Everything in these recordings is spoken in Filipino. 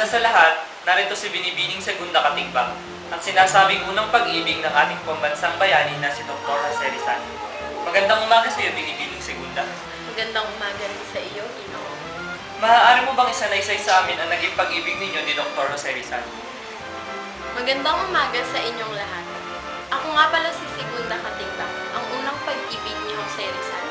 sa lahat, narito si Binibining Segunda Katigbang, ang sinasabing unang pag-ibig ng ating pambansang bayani na si Dr. Jose Rizal. Magandang umaga sa iyo, Binibining Segunda. Magandang umaga rin sa iyo, Ginoo. Maaari mo bang isanaysay sa amin ang naging pag-ibig ninyo ni Dr. Jose Rizal? Magandang umaga sa inyong lahat. Ako nga pala si Segunda Katigbang, ang unang pag-ibig ni Jose Rizal.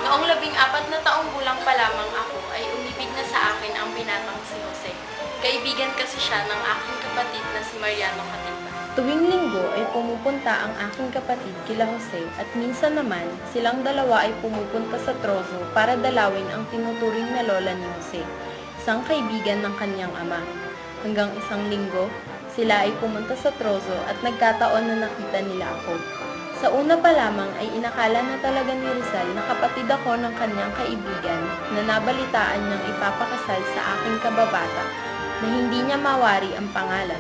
Noong 14 na taong gulang pa lamang ako ay umibig na sa akin ang binatang si Jose. Kaibigan kasi siya ng aking kapatid na si Mariano Katigbang. Tuwing linggo ay pumupunta ang aking kapatid kila Jose at minsan naman silang dalawa ay pumupunta sa trozo para dalawin ang tinuturing na lola ni Jose, isang kaibigan ng kanyang ama. Hanggang isang linggo, sila ay pumunta sa trozo at nagkataon na nakita nila ako. Sa una pa lamang ay inakala na talaga ni Rizal na kapatid ako ng kanyang kaibigan na nabalitaan niyang ipapakasal sa aking kababata na hindi niya mawari ang pangalan.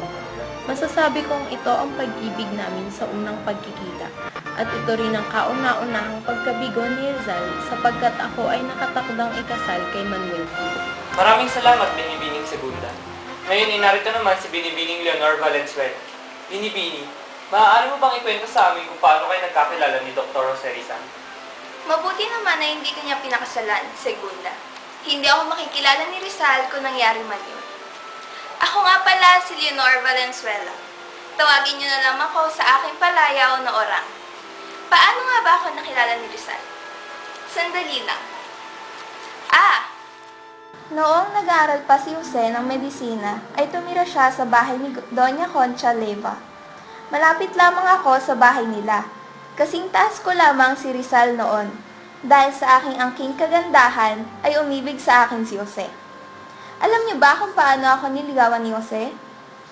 Masasabi kong ito ang pag-ibig namin sa unang pagkikita at ito rin ang kauna-unahang pagkabigo ni Rizal sapagkat ako ay nakatakdang ikasal kay Manuel P. Maraming salamat, Binibining Segunda. Ngayon, narito naman si Binibining Leonor Valenzuela. Binibini, maaari mo bang ikwento sa amin kung paano kayo nagkakilala ni Dr. Jose Rizal? Mabuti naman na hindi kanya pinakasalan, Segunda. Hindi ako makikilala ni Rizal kung nangyari man yun. Ako nga pala si Leonor Valenzuela. Tawagin niyo na lang ako sa aking palayaw na orang. Paano nga ba ako nakilala ni Rizal? Sandali lang. Noong nag-aaral pa si Jose ng medisina, ay tumira siya sa bahay ni Doña Concha Leyva. Malapit lamang ako sa bahay nila. Kasing taas ko lamang si Rizal noon. Dahil sa aking angking kagandahan, ay umibig sa akin si Jose. Alam niyo ba kung paano ako niligawan ni Jose?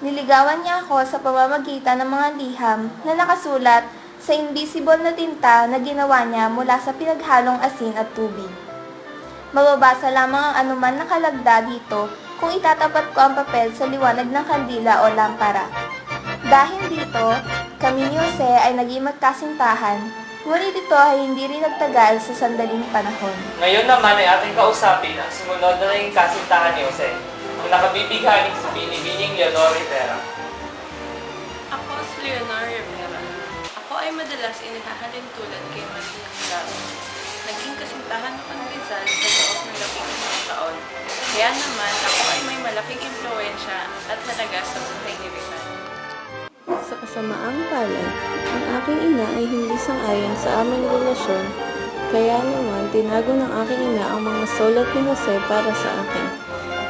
Niligawan niya ako sa pamamagitan ng mga liham na nakasulat sa invisible na tinta na ginawa niya mula sa pinaghalong asin at tubig. Mababasa lamang ang anuman nakalagda dito kung itatapat ko ang papel sa liwanag ng kandila o lampara. Dahil dito, kami ni Jose ay naging magkasintahan, ngunit ito ay hindi rin nagtagal sa sandaling panahon. Ngayon naman ay ating kausapin ang sumunod na naging kasintahan ni Jose, ang nakabibighaning si Binibining Leonor Rivera. Ako si Leonor Rivera. Ako ay madalas inihahalin tulad kay Maria Milano. Naging kasintahan ako ni Rizal sa loob ng 15 taon. Kaya naman ako ay may malaking impluwensya at halaga sa buhay ni Rizal. Sa kasamaang palad, ang aking ina ay hindi sang-ayon sa aming relasyon, kaya naman tinago ng aking ina ang mga sulat ni Jose para sa akin.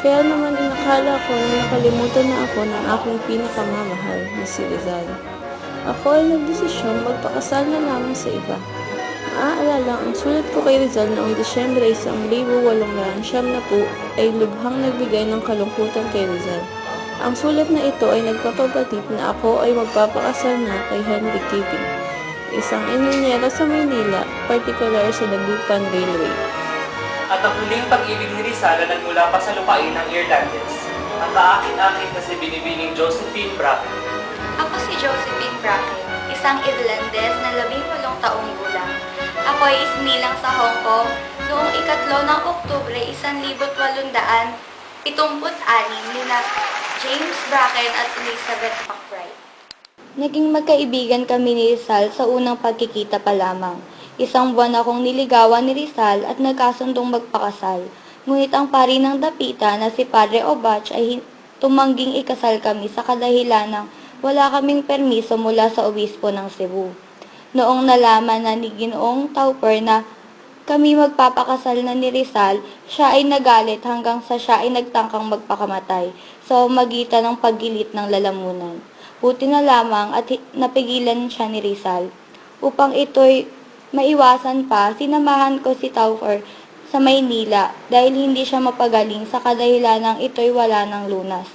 Kaya naman inakala ko na nakalimutan na ako ng aking pinakamamahal na si Rizal. Ako ay nagdesisyon magpakasal na lamang sa iba. Maaalala, ang sulat ko kay Rizal noong Disyembre 1890 ay lubhang nagbigay ng kalungkutan kay Rizal. Ang sulat na ito ay nagpapabatid na ako ay magpapakasal na kay Henry Kiping, isang inhinyero sa Maynila, partikular sa Dagupan Railway. At ang huling pag-ibig ni Rizal na nagmula pa sa lupain ng Irlandes, ang kaakin-akin na si Binibining Josephine Bracken. Ako si Josephine Bracken, isang Irlandes na 18 taong gulang. Ako ay isinilang sa Hong Kong noong 3 ng Oktubre 1876 nina James Bracken at Elizabeth McBride. Naging magkaibigan kami ni Rizal sa unang pagkikita pa lamang. Isang buwan akong niligawan ni Rizal at nagkasundong magpakasal. Ngunit ang pari ng dapita na si Padre Obach ay tumangging ikasal kami sa kadahilan ng wala kaming permiso mula sa obispo ng Cebu. Noong nalaman na ni Ginoong Tauper na kami magpapakasal na ni Rizal, siya ay nagalit hanggang sa siya ay nagtangkang magpakamatay sa magitan ng paggilit ng lalamunan. Buti na lamang at napigilan siya ni Rizal. Upang ito'y maiwasan pa, sinamahan ko si Tauper sa Maynila dahil hindi siya mapagaling sa kadahilan ng ito'y wala ng lunas.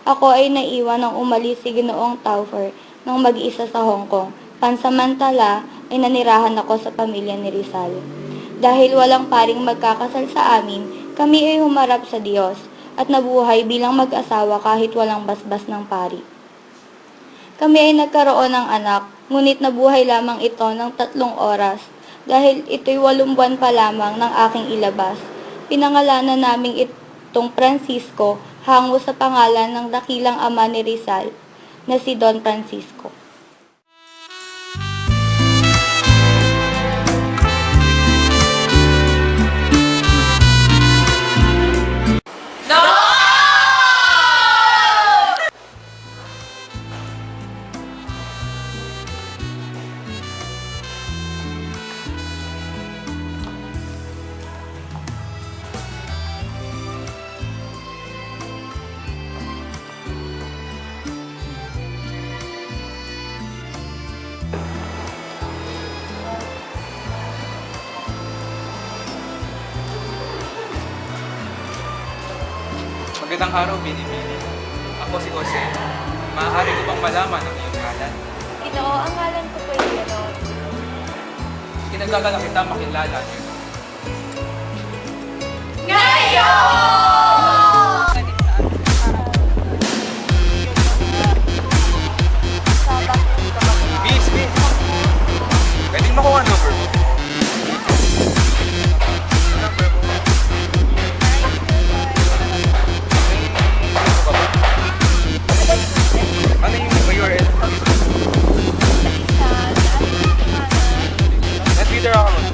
Ako ay naiwan ng umalis si Ginoong Tauper nang mag-isa sa Hong Kong. Pansamantala ay nanirahan ako sa pamilya ni Rizal. Dahil walang paring magkakasal sa amin, kami ay humarap sa Diyos at nabuhay bilang mag-asawa kahit walang basbas ng pari. Kami ay nagkaroon ng anak, ngunit nabuhay lamang ito ng 3 oras dahil ito'y 8 buwan pa lamang ng aking ilabas. Pinangalanan namin itong Francisco hango sa pangalan ng dakilang ama ni Rizal na si Don Francisco. Magandang araw, Binibini. Ako si Jose. Maaari ko bang malaman ang iyong ngalan? Ginoo, ang ngalan ko po ay Leon. Kinagagala kita makilala niyo. Miss! Pwedeng makuha ang number mo? Ano yung URL? Nag-Twitter ako nun.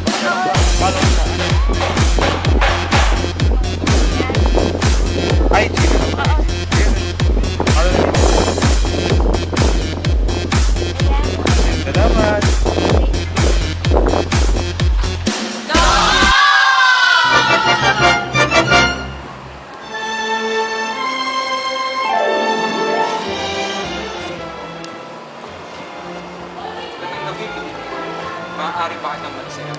Follow mo na. IG na naman. Follow na yun. Salamat. Ganang nabibili. Maaari ba kitang magsaya?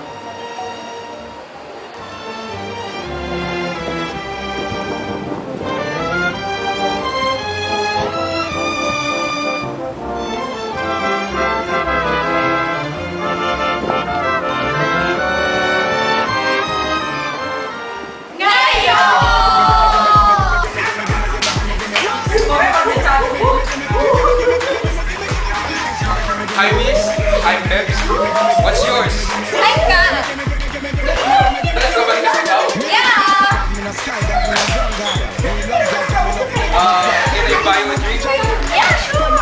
Hi, Miss. Hi, Peps. What's yours? I got it! Let's go back to ikaw. Yeah! Can I buy you a drink? Yeah, sure!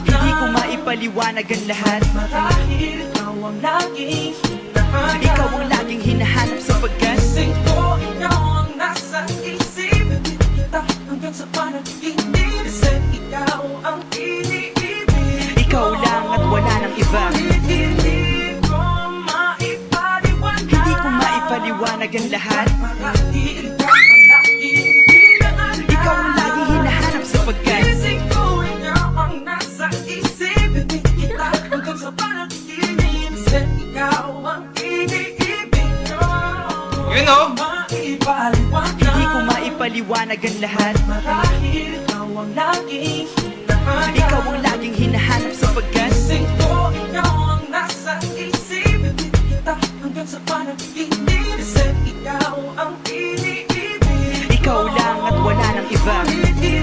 Hindi ko maipaliwanag ang lahat. Marahil ikaw ang laging hinahanap. Ikaw ang laging hinahanap sapagkat Gising ko, ikaw ang nasa isip. Hindi kita hanggang sa panaginip. Kasi ikaw ang iniibig. ikaw lang at wala nang iba. Hindi ko maipaliwanag. Hindi ko maipaliwanag ang lahat. Marahil ikaw ang laging hinahanap. Ikaw ang laging hinahanap sapagkat Gising ko, ikaw ang nasa isip. Hindi kita hanggang sa panaginip. Kasi ikaw ang iniibig ko. You know? Maipaliwanag. hindi ko maipaliwanag ang lahat. Marahil ikaw ang laging hinahanap. Ikaw ang laging hinahanap sapagkat Gising ko, ikaw ang nasa isip. Hindi kita hanggang sa panaginip. Kasi ikaw ang iniibig. ikaw lang at wala nang iba. Hindi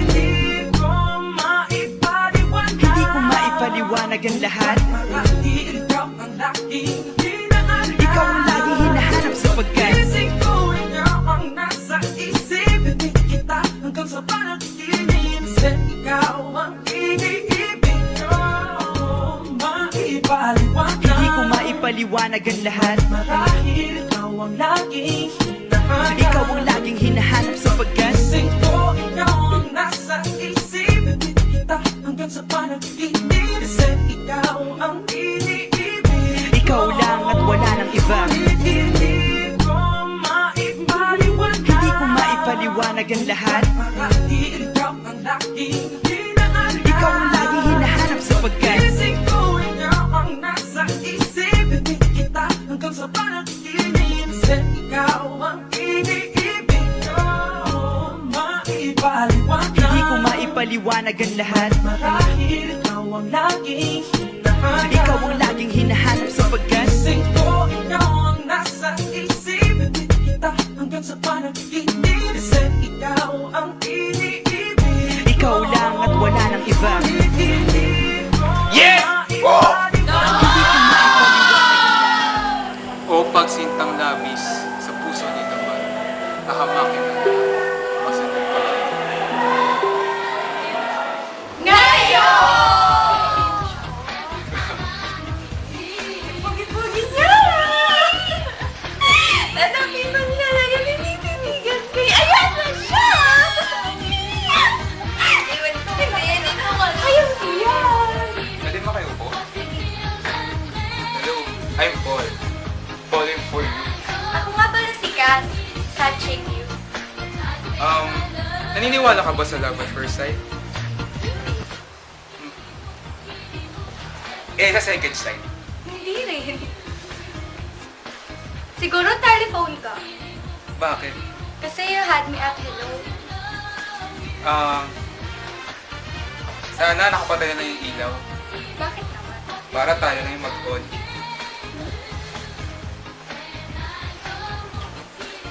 ko maipaliwanag. Hindi ko maipaliwanag ang lahat. Marahil ikaw ang laging hinahanap. Ikaw ang laging hinahanap sapagkat Gising ko, ikaw ang nasa isip. Hindi kita hanggang sa panaginip. Kasi ikaw ang iniibig ko. Maipaliwanag. hindi ko maipaliwanag ang lahat. Marahil ikaw ang laging hinahanap. Ikaw ang laging hinahanap sapagkat Gising ko, ikaw ang nasa isip. Hindi kita hanggang sa panaginip. Kasi ikaw ang iniibig. ikaw lang at wala nang iba. Hindi ko maipaliwanag. Hindi ko maipaliwanag ang lahat. Marahil ikaw ang laging hinahanap. Hindi ko maipaliwanag ang lahat. Marahil ikaw ang laging hinahanap. Ikaw ang laging hinahanap sapagkat Gising ko, ikaw ang nasa isip. Ibig kita hanggang sa panaginip. Kasi ikaw ang iniibig. ikaw lang at wala nang iba. Iniibig ko Yes! O pagsintang labis sa puso ni Tapat, nakamakin na masinong pala. Pugi-pugi niya! Nanapitan niya lang yung tinitinigan ko. Ayan na siya! Iwan ko na yan. Ayaw ko yan! Pwede makayupo? Hello, I'm Paul. Falling for you. Ako nga pala si Kat. Catching you. Naniniwala ka ba sa love at first sight? Sa second sight. Hindi rin. Siguro telephone ka. Bakit? Kasi you had me at hello. Sana nakapatay na yung ilaw Bakit naman? para tayo na yung mag-on.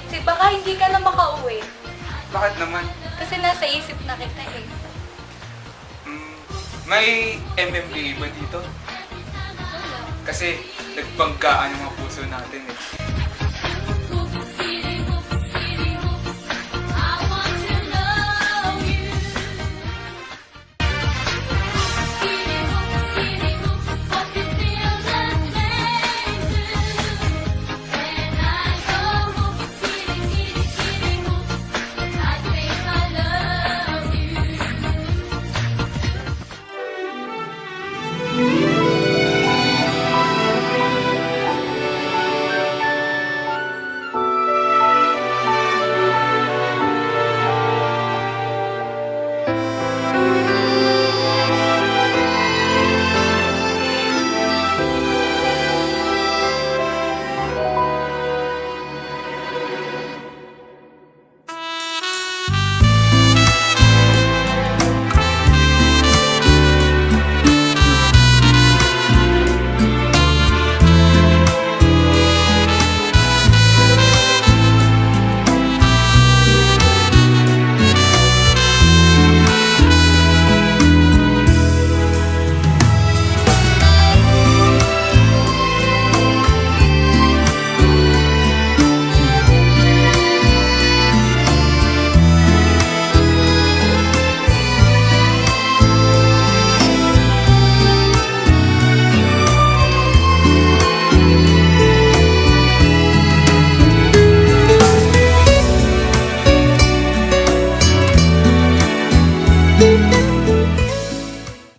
Kasi baka hindi ka na makauwi. Bakit naman? Kasi nasa isip na kita eh. May MMDA ba dito? Wala. Kasi nagbanggaan yung mga puso natin eh.